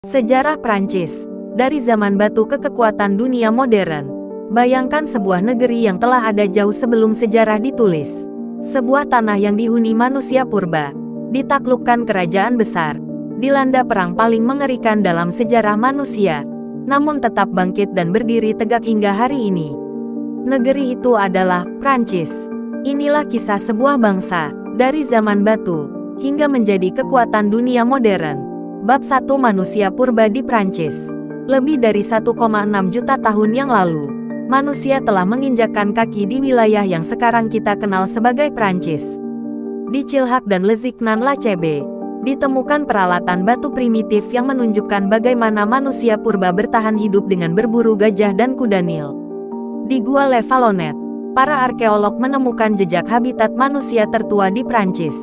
Sejarah Prancis, dari zaman batu ke kekuatan dunia modern. Bayangkan sebuah negeri yang telah ada jauh sebelum sejarah ditulis. Sebuah tanah yang dihuni manusia purba, ditaklukkan kerajaan besar, dilanda perang paling mengerikan dalam sejarah manusia, namun tetap bangkit dan berdiri tegak hingga hari ini. Negeri itu adalah Prancis. Inilah kisah sebuah bangsa, dari zaman batu, hingga menjadi kekuatan dunia modern. Bab 1 Manusia Purba di Prancis. Lebih dari 1,6 juta tahun yang lalu, manusia telah menginjakkan kaki di wilayah yang sekarang kita kenal sebagai Prancis. Di Chilhak dan Lezignan-la-Chebe, ditemukan peralatan batu primitif yang menunjukkan bagaimana manusia purba bertahan hidup dengan berburu gajah dan kuda Nil. Di Gua Le Vallonnet, para arkeolog menemukan jejak habitat manusia tertua di Prancis.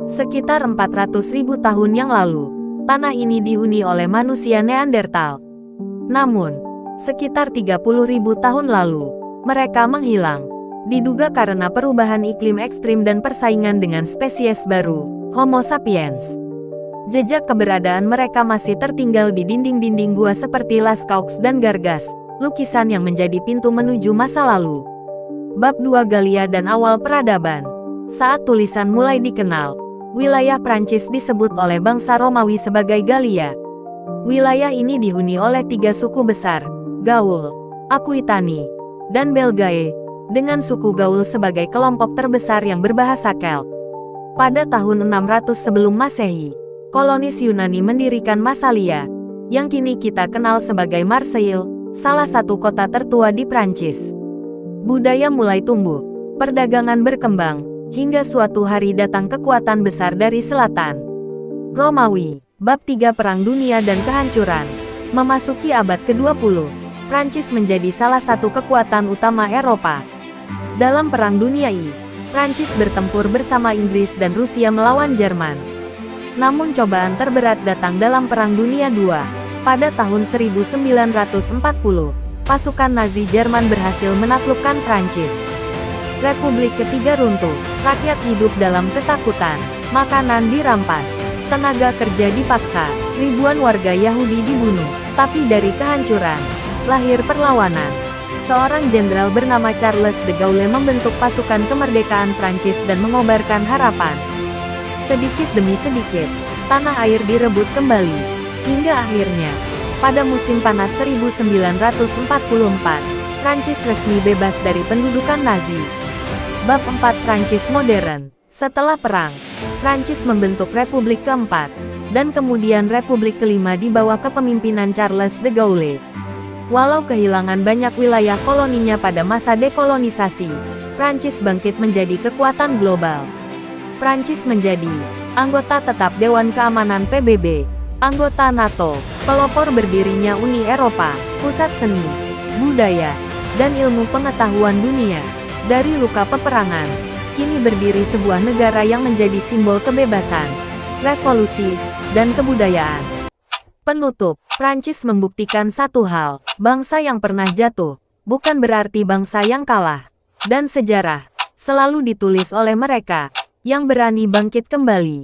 Sekitar 400.000 tahun yang lalu, tanah ini dihuni oleh manusia Neandertal. Namun, sekitar 30.000 tahun lalu, mereka menghilang. Diduga karena perubahan iklim ekstrim dan persaingan dengan spesies baru, Homo sapiens. Jejak keberadaan mereka masih tertinggal di dinding-dinding gua seperti Lascaux dan Gargas, lukisan yang menjadi pintu menuju masa lalu. Bab 2 Galia dan Awal Peradaban. Saat tulisan mulai dikenal, wilayah Prancis disebut oleh bangsa Romawi sebagai Galia. Wilayah ini dihuni oleh 3 suku besar, Gaul, Aquitani, dan Belgae, dengan suku Gaul sebagai kelompok terbesar yang berbahasa Celt. Pada tahun 600 sebelum Masehi, kolonis Yunani mendirikan Massalia, yang kini kita kenal sebagai Marseille, salah satu kota tertua di Prancis. Budaya mulai tumbuh, perdagangan berkembang, hingga suatu hari datang kekuatan besar dari selatan. Romawi. Bab 3 Perang Dunia dan Kehancuran. Memasuki abad ke-20, Prancis menjadi salah satu kekuatan utama Eropa. Dalam Perang Dunia I, Prancis bertempur bersama Inggris dan Rusia melawan Jerman. Namun cobaan terberat datang dalam Perang Dunia II. Pada tahun 1940, pasukan Nazi Jerman berhasil menaklukkan Prancis. Republik ketiga runtuh, rakyat hidup dalam ketakutan, makanan dirampas, tenaga kerja dipaksa, ribuan warga Yahudi dibunuh. Tapi dari kehancuran, lahir perlawanan. Seorang jenderal bernama Charles de Gaulle membentuk pasukan kemerdekaan Prancis dan mengobarkan harapan. Sedikit demi sedikit, tanah air direbut kembali, hingga akhirnya, pada musim panas 1944, Prancis resmi bebas dari pendudukan Nazi. Bab 4 Prancis Modern. Setelah perang, Prancis membentuk Republik keempat, dan kemudian Republik kelima di bawah kepemimpinan Charles de Gaulle. Walau kehilangan banyak wilayah koloninya pada masa dekolonisasi, Prancis bangkit menjadi kekuatan global. Prancis menjadi anggota tetap Dewan Keamanan PBB, anggota NATO, pelopor berdirinya Uni Eropa, pusat seni, budaya, dan ilmu pengetahuan dunia. Dari luka peperangan, kini berdiri sebuah negara yang menjadi simbol kebebasan, revolusi, dan kebudayaan. Penutup, Prancis membuktikan satu hal, bangsa yang pernah jatuh, bukan berarti bangsa yang kalah. Dan sejarah, selalu ditulis oleh mereka, yang berani bangkit kembali.